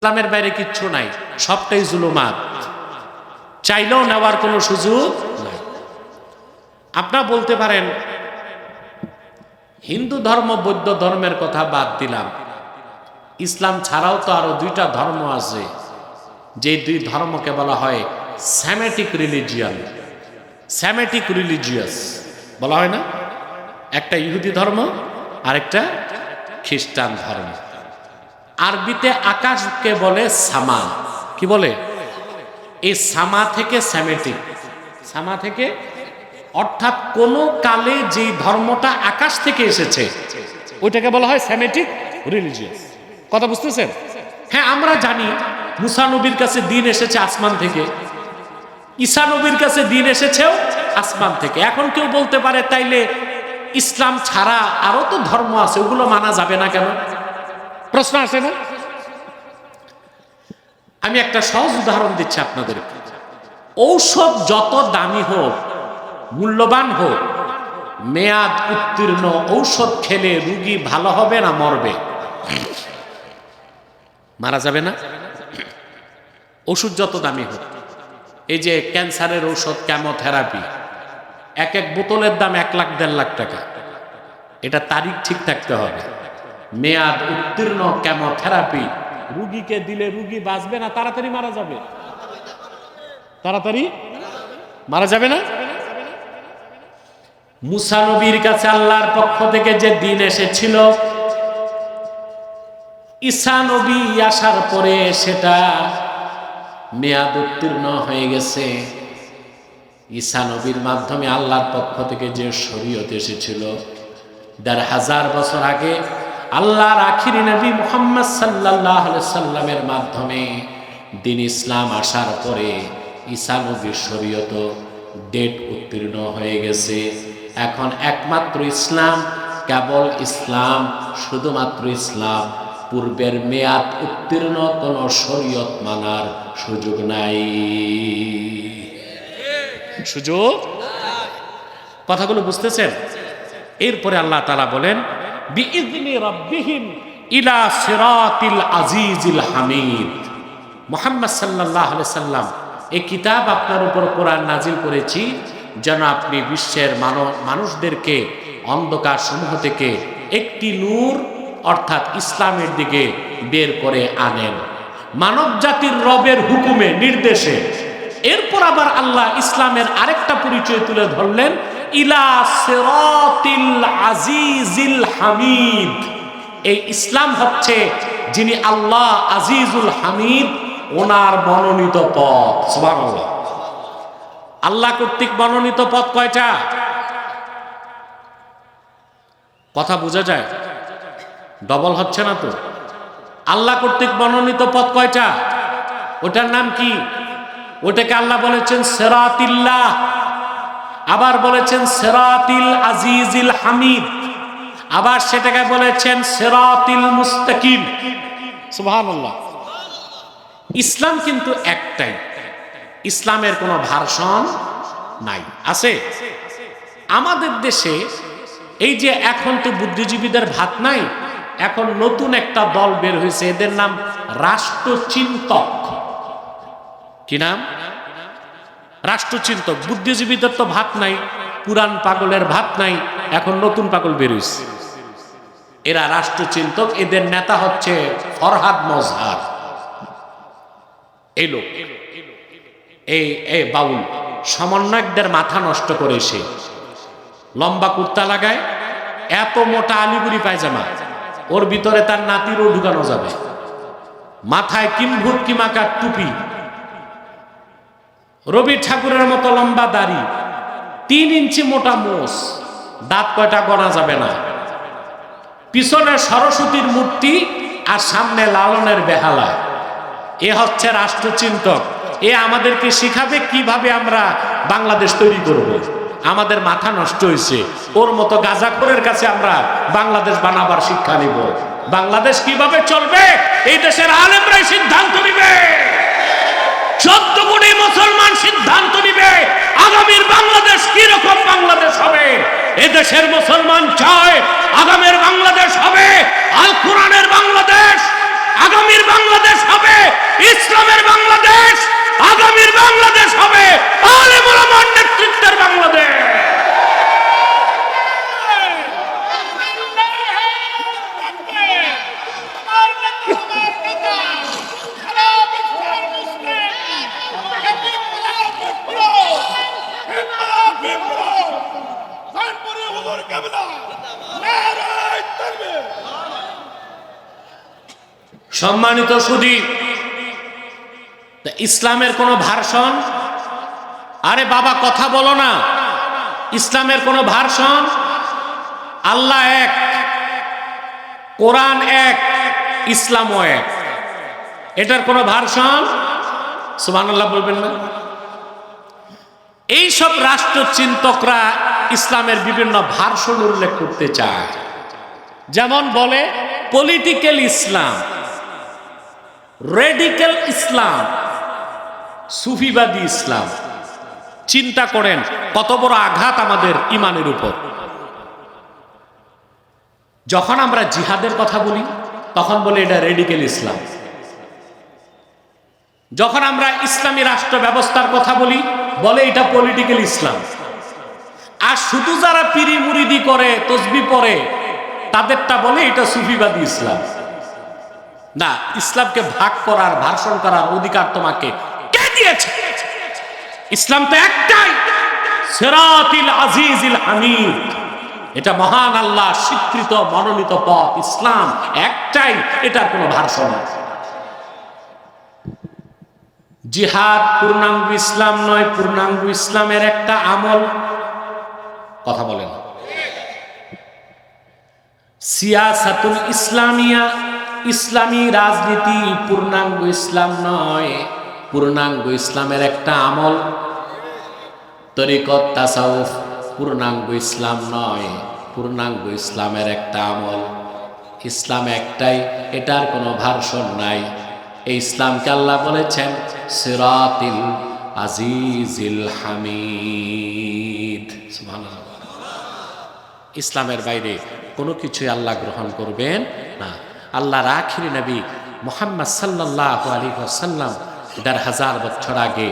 ইসলামের বাইরে কিচ্ছু নাই, সবটাই জুলুমাত, চাইলেও নেওয়ার কোনো সুযোগ নাই। আপনারা বলতে পারেন হিন্দু ধর্ম বৌদ্ধ ধর্মের কথা বাদ দিলাম, ইসলাম ছাড়াও তো আরো দুইটা ধর্ম আছে, যে দুই ধর্মকে বলা হয় সেমেটিক রিলিজিয়ান, সেমেটিক রিলিজিয়াস বলা হয় না, একটা ইহুদি ধর্ম আর একটা খ্রিস্টান ধর্ম। আরবিতে আকাশকে বলে সামা, কি বলে? এই সামা থেকে সেমেটিক, সামা থেকে অর্থাৎ কোন কালে যে ধর্মটা আকাশ থেকে এসেছে ওইটাকে বলা হয় সেমেটিক রিলিজিয়াস। কথা বুঝতেছেন? হ্যাঁ, আমরা জানি মুসা নবীর কাছে দিন এসেছে আসমান থেকে, ঈসা নবীর কাছে দিন এসেছেও আসমান থেকে। এখন কেউ বলতে পারে তাইলে ইসলাম ছাড়া আরো তো ধর্ম আছে, ওগুলো মানা যাবে না কেন? প্রশ্ন আসে না? আমি একটা সহজ উদাহরণ দিচ্ছি আপনাদের। ঔষধ যত দামি হোক, মূল্যবান হোক, মেয়াদ উত্তীর্ণ ঔষধ খেলে রোগী ভালো হবে না মরবে? মারা যাবে না? ওষুধ যত দামি হোক, এই যে ক্যান্সারের ঔষধ কেমোথেরাপি, এক এক বোতলের দাম 1 লাখ 1.5 লাখ টাকা। এটা তারিখ ঠিক থাকতে হবে। মেয়াদ উত্তীর্ণ কেমোথেরাপি রুগীকে দিলে রুগী বাঁচবে না, তাড়াতাড়ি মারা যাবে। তাড়াতাড়ি মারা যাবে না? মুসা নবীর কাছে আল্লাহর পক্ষ থেকে যে দিন এসেছিল, ঈসা নবী আসার পরে সেটা মেয়াদ উত্তীর্ণ হয়ে গেছে। ঈসা নবীর মাধ্যমে আল্লাহর পক্ষ থেকে যে শরীয়ত এসেছিল 1500 বছর আগে, আল্লাহর আখিরি নবী মুহাম্মদ সাল্লাল্লাহু আলাইহি সাল্লামের মাধ্যমে দিন ইসলাম আসার পরে ঈসা নবীর শরীয়ত ডেট উত্তীর্ণ হয়ে গেছে। এখন একমাত্র ইসলাম, কেবল ইসলাম, শুধুমাত্র ইসলাম। পূর্বের মেয়াদ উত্তীর্ণ কোন শরীয়ত মানার সুযোগ নাই। সুযোগ? কথাগুলো বুঝতেছেন? এরপরে আল্লাহ তাআলা বলেন বিইذনি রাব্বিহিম ইলা সিরাতিল আজিজিল হামিদ। মুহাম্মদ সাল্লাল্লাহু আলাইহি সাল্লাম, এই কিতাব আপনার উপর কোরআন নাজিল করেছি যেন আপনি বিশ্বের মানুষদেরকে অন্ধকার সমূহ থেকে একটি নূর অর্থাৎ ইসলামের দিকে বের করে আনেন, মানব জাতির রবের হুকুমে নির্দেশে। এরপর আবার আল্লাহ ইসলামের আরেকটা পরিচয় তুলে ধরলেন, ইলা সিরাতিল আজিজিল হামিদ। এই ইসলাম হচ্ছে যিনি আল্লাহ আজিজুল হামিদ, ওনার মনোনীত পথ। সুবহানাল্লাহ। আল্লাহ কর্তৃক মনোনীত পথ কয়টা? কথা বোঝা যায়? ডবল হচ্ছে না তো? আল্লাহ কর্তৃক মনোনীত পথ কয়টা? ওটার নাম কি? ওটাকে আল্লাহ বলেছেন সিরাতিল্লাহ, আবার বলেছেন সিরাতিল আজিজিল হামিদ, আবার সেটাকে বলেছেন সিরাতিল মুস্তাকিম। সুবহানাল্লাহ। ইসলাম কিন্তু একটাই, ইসলামের কোনো ভার্সন নাই। আছে? আমাদের দেশে এই যে এখন তো বুদ্ধিজীবীদের ভাত নাই, এখন নতুন একটা দল বের হয়েছে, এদের নাম রাষ্ট্রচিন্তক। কি নাম? রাষ্ট্রচিন্তক। বুদ্ধিজীবীদের তো ভাত নাই, পুরান পাগলের ভাত নাই, এখন নতুন পাগল বের হয়েছে, এরা রাষ্ট্রচিন্তক। এদের নেতা হচ্ছে ফরহাদ মজহার। এই লোক, এই বাউল সমন্বয়কদের মাথা নষ্ট করে, সে লম্বা কুর্তা লাগায়, এত মোটা আলিগুড়ি পায়জামা, ওর ভিতরে তার নাতিরও ঢুকানো যাবে, মাথায় কিম্ভূত কিমাকার টুপি, রবি ঠাকুরের মতো লম্বা দাড়ি, 3 ইঞ্চি মোটা মোষ, দাঁত কয়টা গোনা যাবে না, পিছনে সরস্বতীর মূর্তি আর সামনে লালনের বেহালা। এ হচ্ছে রাষ্ট্রচিন্তক। এ আমাদেরকে শিখাবে কিভাবে আমরা বাংলাদেশ তৈরি করব। আমাদের মাথা নষ্ট হয়েছে, ওর মতো গাঁজাখোরের কাছে আমরা বাংলাদেশ বানাবার শিক্ষা নিব। বাংলাদেশ কিভাবে চলবে এই দেশের আলেমরাই সিদ্ধান্ত নিবে। 14 কোটি মুসলমান সিদ্ধান্ত নিবে আগামীর বাংলাদেশ কি রকম বাংলাদেশ হবে। এদেশের মুসলমান চায় আগামীর বাংলাদেশ হবে আল কোরআনের বাংলাদেশ, আগামীর বাংলাদেশ হবে ইসলামের বাংলাদেশ, আগামীর বাংলাদেশ হবে আলেম ওলামার নেতৃত্বের বাংলাদেশ। সম্মানিত সুধী, ইসলামের কোন ভার্সন, আরে বাবা কথা বলো না, ইসলামের কোন ভার্সন? আল্লাহ এক, কোরআন এক, ইসলামও এক, এটার কোন ভার্সন? সুবহানাল্লাহ বলবেন না? এইসব রাষ্ট্রচিন্তকরা ইসলামের বিভিন্ন ভার্সন উল্লেখ করতে চায়। যেমন বলে পলিটিক্যাল ইসলাম, রেডিক্যাল ইসলাম, সুফিবাদী ইসলাম। চিন্তা করেন কত বড় আঘাত আমাদের ইমানের উপর। যখন আমরা জিহাদের কথা বলি তখন বলে এটা রেডিক্যাল ইসলাম, যখন আমরা ইসলামী রাষ্ট্র ব্যবস্থার কথা বলি বলে এটা পলিটিক্যাল ইসলাম। আর শুধু যারা পিরি মুরিদি করে, তসবি পড়ে, তাদেরটা বলে এটা সুফিবাদী ইসলাম। না, ইসলামকে ভাগ করার, ভার্সন করার অধিকার তোমাকে কে দিয়েছে? ইসলাম তো একটাই, সিরাতিল আজিজিল হামিদ। এটা মহান আল্লাহ স্বীকৃত মনোনীত পথ, ইসলাম একটাই, এটার কোনো ভার্সন নেই। জিহাদ পূর্ণাঙ্গ ইসলাম নয়, পূর্ণাঙ্গ ইসলামের একটা আমল। কথা বলেন। সিয়াসাতুল ইসলামিয়া, ইসলামী রাজনীতি পূর্ণাঙ্গ ইসলাম নয়, পূর্ণাঙ্গ ইসলামের একটা আমল। তরিকত তাসাউফ পূর্ণাঙ্গ ইসলাম নয়, পূর্ণাঙ্গ ইসলামের একটা আমল। ইসলাম একটাই, এটার কোনো ভার্সন নাই। এই ইসলামকে আল্লাহ বলেছেন সিরাতিল আজিজিল হামিদ। সুবহানাল্লাহ। ইসলামের বাইরে কোনো কিছুই আল্লাহ গ্রহণ করবেন না। আল্লাহর আখিরি নবী মুহাম্মদ সাল্লাল্লাহু আলাইহি ওয়াসাল্লাম ১,৫০০ বছর আগে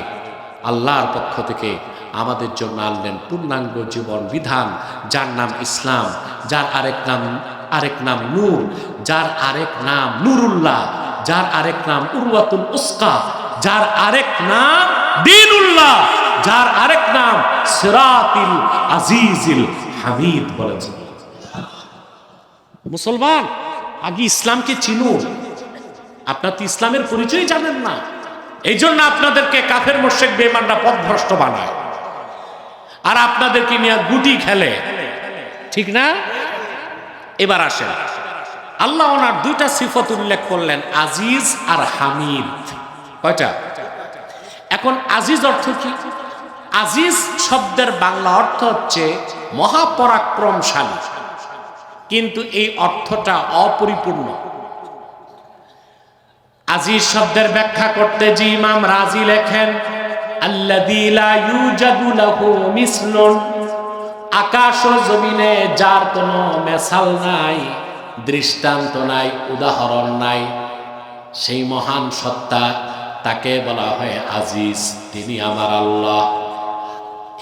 আল্লাহর পক্ষ থেকে আমাদের জন্য আনলেন পূর্ণাঙ্গ জীবন বিধান, যার নাম ইসলাম, যার আরেক নাম নূর, যার আরেক নাম নুরুল্লাহ, যার আরেক নাম উরওয়াতুল উসকা, যার আরেক নাম দ্বীনুল্লাহ, যার আরেক নাম সিরাতিল আজিজিল হামিদ বলেছেন। মুসলমান, আগে ইসলামকে চিনুন। আপনার তো ইসলামের পরিচয় জানেন না, এই জন্য আপনাদেরকে কাফের মুশরিক বেঈমানরা পথভ্রষ্ট বানায় আর আপনাদেরকে নিয়ে গুটি খেলে, ঠিক না? এবার আসেন, আল্লাহ ওনার দুইটা সিফত উল্লেখ করলেন, আজিজ আর হামিদ। কয়টা? এখন আজিজ অর্থ কি? আজিজ শব্দের বাংলা অর্থ হচ্ছে মহাপরাক্রমশালী, কিন্তু এই অর্থটা অপরিপূর্ণ। আজিজ শব্দের ব্যাখ্যা করতে যে ইমাম রাজি লেখেন, আল্লাযী লা ইউজাদু লাহু মিসলুন, আকাশ ও জমিনে যার কোনো মেসাল নাই, দৃষ্টান্ত নাই, উদাহরণ নাই, সেই মহান সত্তা, তাকে বলা হয় আজিজ। তিনি আমার আল্লাহ।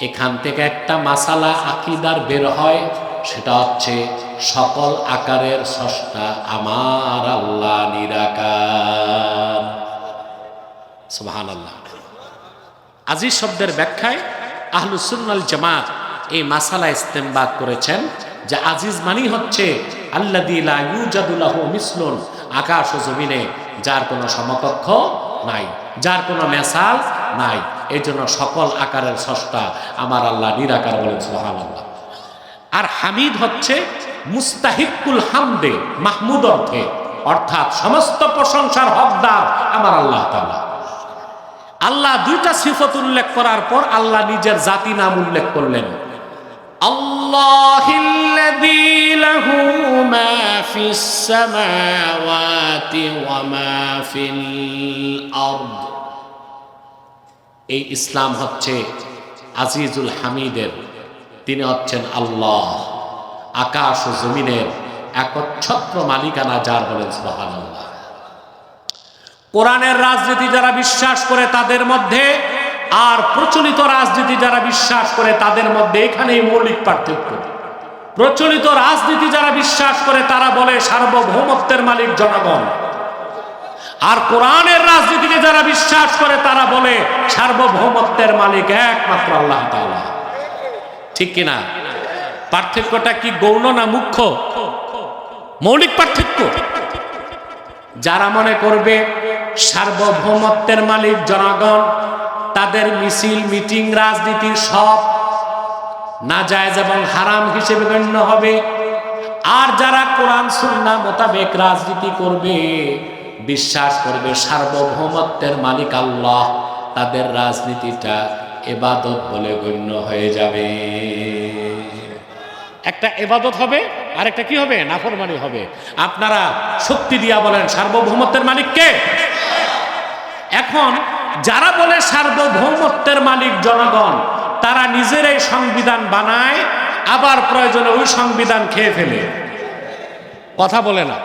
এখান থেকে একটা মাসালা আকিদার বের হয়, সেটা হচ্ছে সকল আকারের স্রষ্টা আমার আল্লাহ নিরাকার। সুবহানাল্লাহ। আজিজ শব্দের ব্যাখ্যায় আহলুস সুন্নাহ ওয়াল জামাত এই মাসালা ইস্তেমবাদ করেছেন যে আজিজ মানি হচ্ছে আল্লাযী লা ইউজাদু লাহু মিসলুন, আকাশ ও জমিনে যার কোনো সমকক্ষ নাই, যার কোনো মেসাল নাই, এই জন্য সকল আকারের স্রষ্টা আমার আল্লাহ নিরাকার বলেন। সুবহানাল্লাহ। আর হামিদ হচ্ছে মুস্তাহিকুল হামদে, মাহমুদ অর্থে, অর্থাৎ সমস্ত প্রশংসার হকদার আমার আল্লাহ তাআলা। আল্লাহ দুইটা সিফত উল্লেখ করার পর আল্লাহ নিজের জাতি নাম উল্লেখ করলেন, আল্লাহিল্লাযী লাহু মা ফিস সামাওয়াতি ওয়া মা ফিল আরদ। এই ইসলাম হচ্ছে আজিজুল হামিদের, তিনি হচ্ছেন আল্লাহ, আকাশ ও জমিনের একচ্ছত্র মালিকানা যার, বলেন সুবহানাল্লাহ। কোরআনের রাজনীতি যারা বিশ্বাস করে তাদের মধ্যে আর প্রচলিত রাজনীতি যারা বিশ্বাস করে তাদের মধ্যে এখানেই মৌলিক পার্থক্য। প্রচলিত রাজনীতি যারা বিশ্বাস করে তারা বলে সার্বভৌমত্বের মালিক জনগণ, আর কোরআনের রাজনীতিকে যারা বিশ্বাস করে তারা বলে সার্বভৌমত্বের মালিক একমাত্র আল্লাহ তাআলা। ঠিক কিনা? পার্থক্যটা কি গৌণ না মুখ্য? মৌলিক পার্থক্য। যারা মনে করবে সার্বভৌমত্বের মালিক জনগণ, তাদের মিছিল মিটিং রাজনীতি সব নাজায়েজ এবং হারাম হিসেবে গণ্য হবে। আর যারা কোরআন সুন্নাহ মোতাবেক রাজনীতি করবে, বিশ্বাস করবে সার্বভৌমত্বের মালিক আল্লাহ, তাদের রাজনীতিটা ইবাদত বলে গণ্য হয়ে যাবে। একটা ইবাদত হবে আর একটা কি হবে? নাফরমানি হবে। আপনারা শক্তি দিয়া বলেন সার্বভৌমত্বের মালিক কে? এখন যারা বলে সার্বভৌমত্বের মালিক জনগণ, তারা নিজেরাই সংবিধান বানায়, আবার প্রয়োজনে ওই সংবিধান খেয়ে ফেলে। কথা বলে না।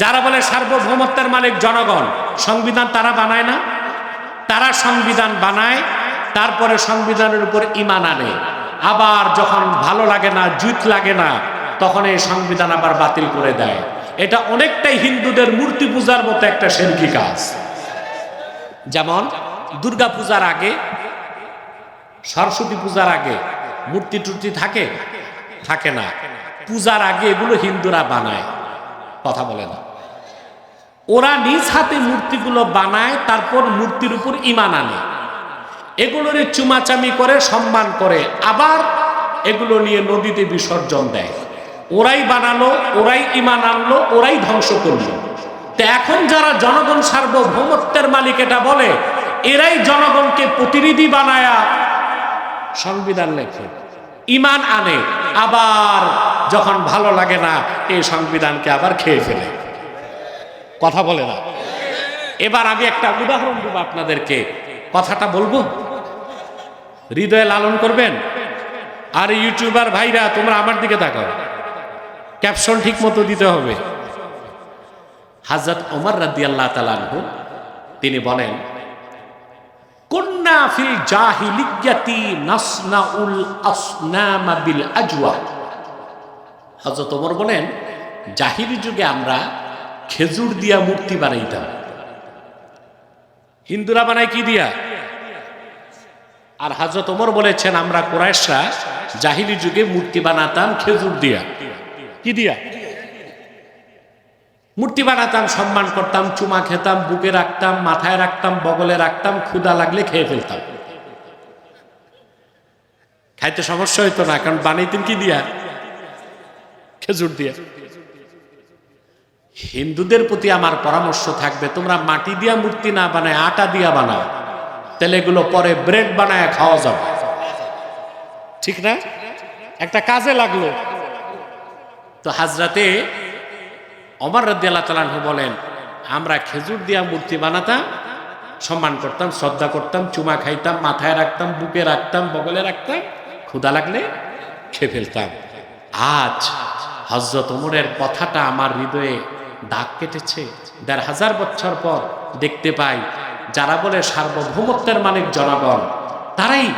যারা বলে সার্বভৌমত্বের মালিক জনগণ, সংবিধান তারা বানায় না, তারা সংবিধান বানায়, তারপরে সংবিধানের উপর ঈমান আনে, আবার যখন ভালো লাগে না, জুত লাগে না, তখন এই সংবিধান আবার বাতিল করে দেয়। এটা অনেকটাই হিন্দুদের মূর্তি পূজার মতো একটা শিরকি কাজ। যেমন দুর্গা পূজার আগে, সরস্বতী পূজার আগে মূর্তি টুর্তি থাকে? থাকে না। পূজার আগে এগুলো হিন্দুরা বানায়। কথা বলে না। ওরা নিজ হাতে মূর্তিগুলো বানায়, তারপর মূর্তির উপর ঈমান আনে, এগুলোর চুমাচামি করে, সম্মান করে, আবার এগুলো নিয়ে নদীতে বিসর্জন দেয়। ওরাই বানালো, ওরাই ঈমান আনলো, ওরাই ধ্বংস করলো। তো এখন যারা জনগণ সার্বভৌমত্বের মালিক এটা বলে, এরাই জনগণকে প্রতিনিধি বানায়া সংবিধান লেখে, ঈমান আনে, আবার যখন ভালো লাগে না এই সংবিধানকে আবার খেয়ে ফেলে। কথা বলে না। এবার আমি একটা উদাহরণ দেব আপনাদেরকে, কথাটা বলবো, হৃদয়ে লালন করবেন। আর ইউটিউবার ভাইরা তোমরা আমার দিকে তাকাও, ক্যাপশন ঠিক মতো দিতে হবে। হযরত ওমর রাদিয়াল্লাহু তাআলা আনহু তিনি বলেন, কুন্না ফিল জাহিলিয়্যাতি নাসনাউল আসনাম বিল আজওয়া। হযরত ওমর বলেন, জাহিলি যুগে আমরা খেজুর দিয়া মূর্তি বানাইতাম। হিন্দুরা বানায় কি দিয়া? আর হযরত ওমর বলেছেন, আমরা কুরাইশরা জাহিলি যুগে মূর্তি বানাতাম খেজুর দিয়া। কি দিয়া? মূর্তি বানাতাম, সম্মান করতাম, চুমা খেতাম, বুকে রাখতাম, মাথায় রাখতাম, বগলে রাখতাম, ক্ষুধা লাগলে খেয়ে ফেলতাম। খাইতে সমস্যা হইতো না, কারণ বানাইতেন কি দিয়া? খেজুর দিয়া। হিন্দুদের প্রতি আমার পরামর্শ থাকবে, তোমরা মাটি দিয়া মূর্তি না বানায় আটা দিয়া বানাও, তাহলে এগুলো পরে ব্রেড বানায় খাওয়া যাবে। ঠিক না? একটা কাজে লাগলো। তো হযরতে ওমর রাদিয়াল্লাহু তাআলা আনহু বলেন, আমরা খেজুর দিয়া মূর্তি বানাতাম, সম্মান করতাম, শ্রদ্ধা করতাম, চুমা খাইতাম, মাথায় রাখতাম, বুকে রাখতাম, বগলে রাখতাম, ক্ষুধা লাগলে খেয়ে ফেলতাম। আজ হযরত ওমরের কথাটা আমার হৃদয়ে দাগ কেটেছে। ১৫০০ বছর পর দেখতে পাই যারা বলে সার্বভৌমত্বের মালিক জনগণ, তারাই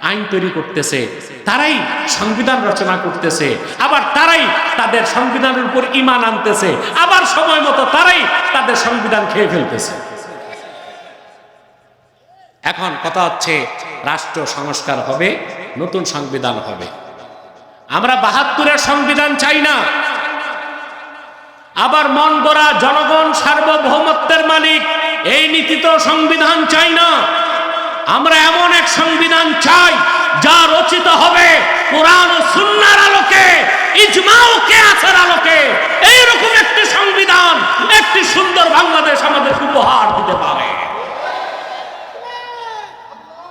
আইন তৈরি করতেছে, তারাই সংবিধান রচনা করতেছে, আবার তারাই তাদের সংবিধানের উপর ঈমান আনতেছে, আবার সময় মতো তারাই তাদের সংবিধান খেয়ে ফেলতেছে। এখন কথা হচ্ছে, রাষ্ট্র সংস্কার হবে, নতুন সংবিধান হবে। আমরা ৭২-এর সংবিধান চাই না। আবার মন গড়া জনগণ সার্বভৌমত্বের মালিক এই নীতিত সংবিধান চাই না। আমরা এমন এক সংবিধান চাই যা রচিত হবে কোরআন ও সুন্নাহর আলোকে, ইজমা ও কিয়াসের আলোকে। এইরকম একটি সংবিধান, একটি সুন্দর বাংলাদেশ আমাদের উপহার দিতে পারে।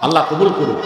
আল্লাহ কবুল করুন।